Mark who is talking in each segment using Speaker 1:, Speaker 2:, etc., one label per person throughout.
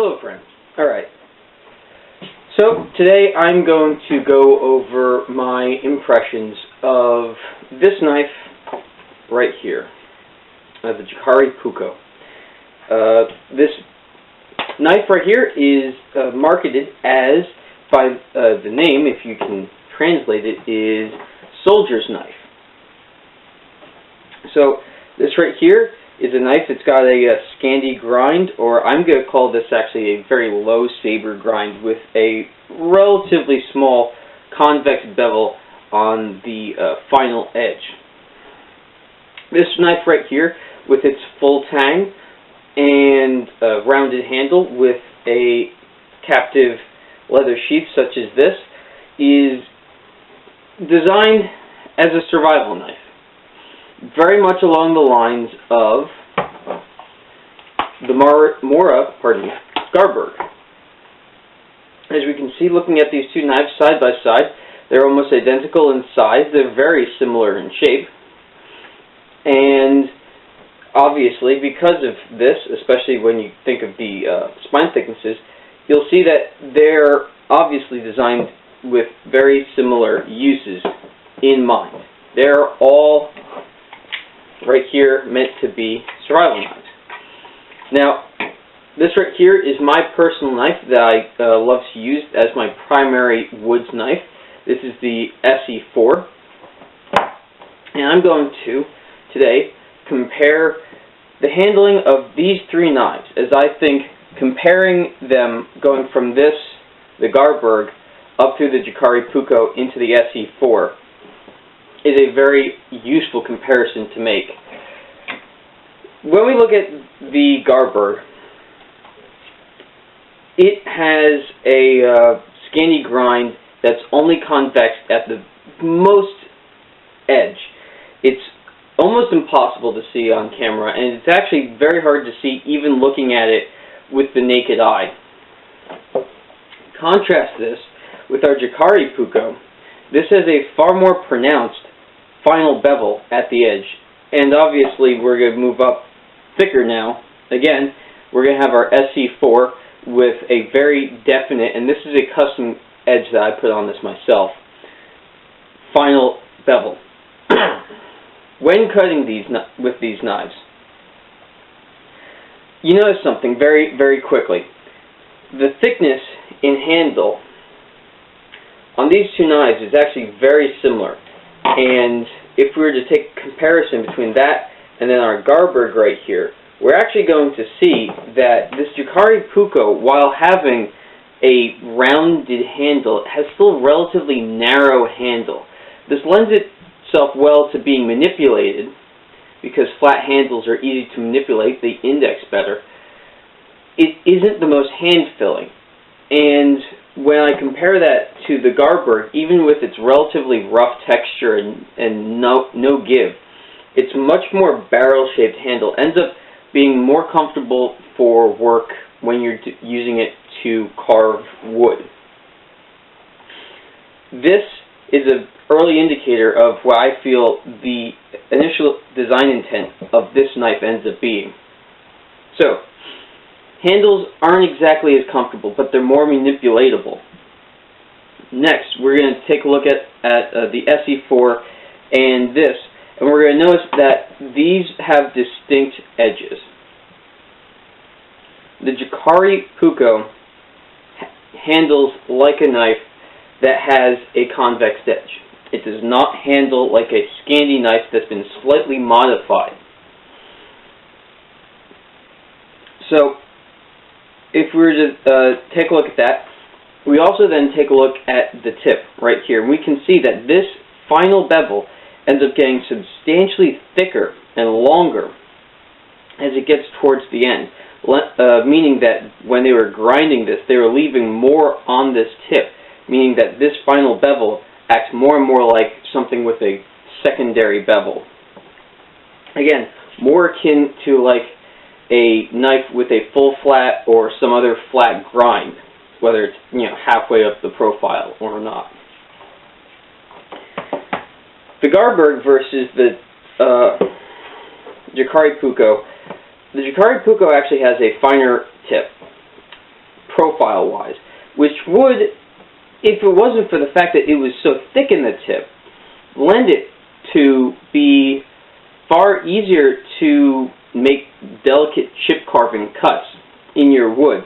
Speaker 1: Hello friends. Alright, so today I'm going to go over my impressions of this knife right here, the JaakariPuukko. This knife right here is marketed as, by the name, if you can translate it, is soldier's knife. So this right here is a knife that's got a Scandi grind, or I'm going to call this actually a very low saber grind with a relatively small convex bevel on the final edge. This knife right here, with its full tang and rounded handle with a captive leather sheath such as this, is designed as a survival knife. Very much along the lines of the Mora Garberg. As we can see, looking at these two knives side by side, they're almost identical in size. They're very similar in shape. And obviously, because of this, especially when you think of the spine thicknesses, you'll see that they're obviously designed with very similar uses in mind. They're all right here meant to be survival knives. Now, this right here is my personal knife that I love to use as my primary woods knife. This is the Esse. And I'm going to, today, compare the handling of these three knives, as I think comparing them, going from this, the Garberg, up through the JaakariPuukko into the Esse, is a very useful comparison to make. When we look at the Garberg, it has a Scandi grind that's only convex at the most edge. It's almost impossible to see on camera, and it's actually very hard to see even looking at it with the naked eye. Contrast this with our JaakariPuukko. This has a far more pronounced final bevel at the edge, and obviously we're going to move up thicker now. Again, we're going to have our Esse with a very definite, and this is a custom edge that I put on this myself, final bevel. When cutting with these knives, you notice something very, very quickly. The thickness in handle on these two knives is actually very similar. And if we were to take a comparison between that and then our Garberg right here, we're actually going to see that this JaakariPuukko, while having a rounded handle, has still a relatively narrow handle. This lends itself well to being manipulated, because flat handles are easy to manipulate, they index better. It isn't the most hand-filling. And when I compare that to the Garberg, even with its relatively rough texture and no give, it's much more barrel-shaped handle. Ends up being more comfortable for work when you're using it to carve wood. This is an early indicator of what I feel the initial design intent of this knife ends up being. So, handles aren't exactly as comfortable, but they're more manipulatable. Next, we're going to take a look at the Esse and this, and we're going to notice that these have distinct edges. The JaakariPuukko handles like a knife that has a convex edge. It does not handle like a Scandi knife that's been slightly modified. So, if we were to take a look at that, we also then take a look at the tip right here. We can see that this final bevel ends up getting substantially thicker and longer as it gets towards the end, meaning that when they were grinding this, they were leaving more on this tip, meaning that this final bevel acts more and more like something with a secondary bevel. Again, more akin to like a knife with a full flat or some other flat grind, whether it's halfway up the profile or not. The Garberg versus the JaakariPuukko. The JaakariPuukko actually has a finer tip. profile-wise, which would, if it wasn't for the fact that it was so thick in the tip, lend it to be far easier to make delicate chip carving cuts in your wood.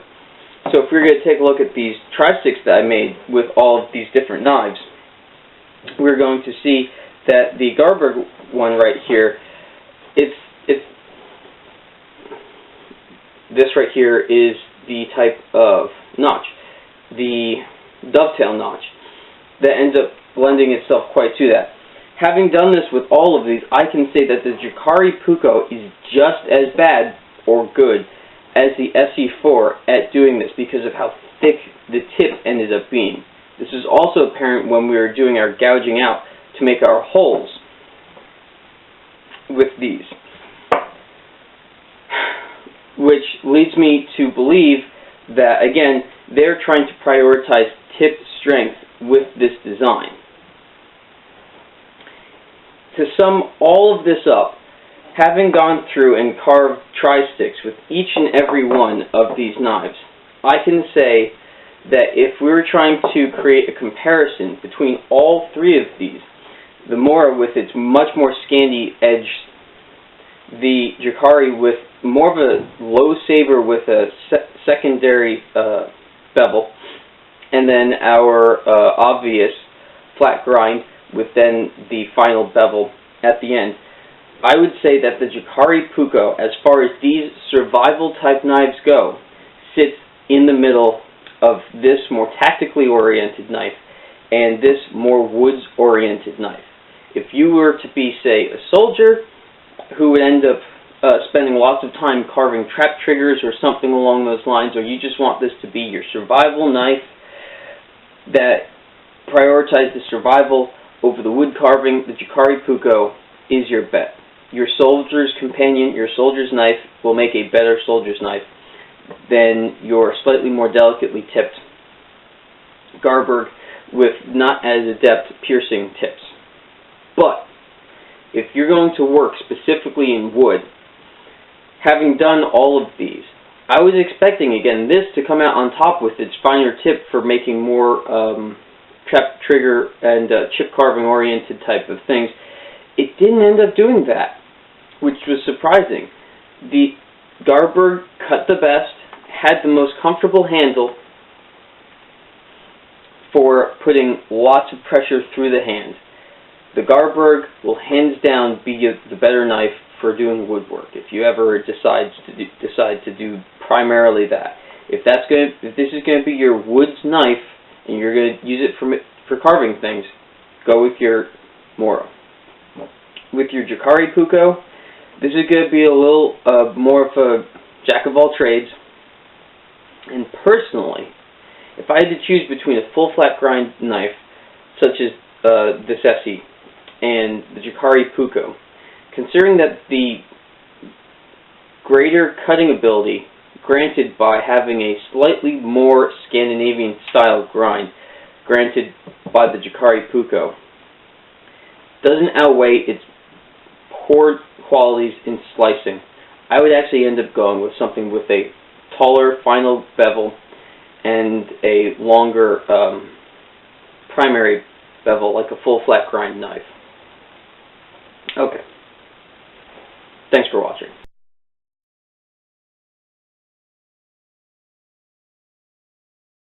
Speaker 1: So if we're going to take a look at these tri-sticks that I made with all of these different knives, we're going to see that the Garberg one right here, this right here is the type of notch, the dovetail notch, that ends up lending itself quite to that. Having done this with all of these, I can say that the JaakariPuukko is just as bad or good as the Esse at doing this because of how thick the tip ended up being. This is also apparent when we were doing our gouging out to make our holes with these, which leads me to believe that, again, they're trying to prioritize tip strength with this design. To sum all of this up, having gone through and carved tri-sticks with each and every one of these knives, I can say that if we were trying to create a comparison between all three of these, the Mora with its much more scanty edge, the Jaakari with more of a low saber with a secondary bevel, and then our obvious flat grind with then the final bevel at the end, I would say that the JaakariPuukko, as far as these survival type knives go, sits in the middle of this more tactically oriented knife and this more woods oriented knife. If you were to be, say, a soldier who would end up spending lots of time carving trap triggers or something along those lines, or you just want this to be your survival knife that prioritizes survival over the wood carving, the JaakariPuukko is your bet. Your soldier's companion, your soldier's knife, will make a better soldier's knife than your slightly more delicately tipped Garberg with not as adept piercing tips. But if you're going to work specifically in wood, having done all of these, I was expecting, again, this to come out on top with its finer tip for making more trap trigger and chip carving oriented type of things. It didn't end up doing that, which was surprising. The Garberg cut the best, had the most comfortable handle for putting lots of pressure through the hand. The Garberg will hands down be the better knife for doing woodwork if you ever decide to do primarily that. If this is going to be your woods knife and you're going to use it for carving things, go with your Mora. With your JaakariPuukko, this is going to be a little more of a jack of all trades. And personally, if I had to choose between a full flat grind knife, such as this Esse, and the JaakariPuukko, considering that the greater cutting ability granted by having a slightly more Scandinavian style grind granted by the JaakariPuukko doesn't outweigh its poor qualities in slicing, I would actually end up going with something with a taller final bevel and a longer primary bevel, like a full flat grind knife. Okay. Thanks for watching.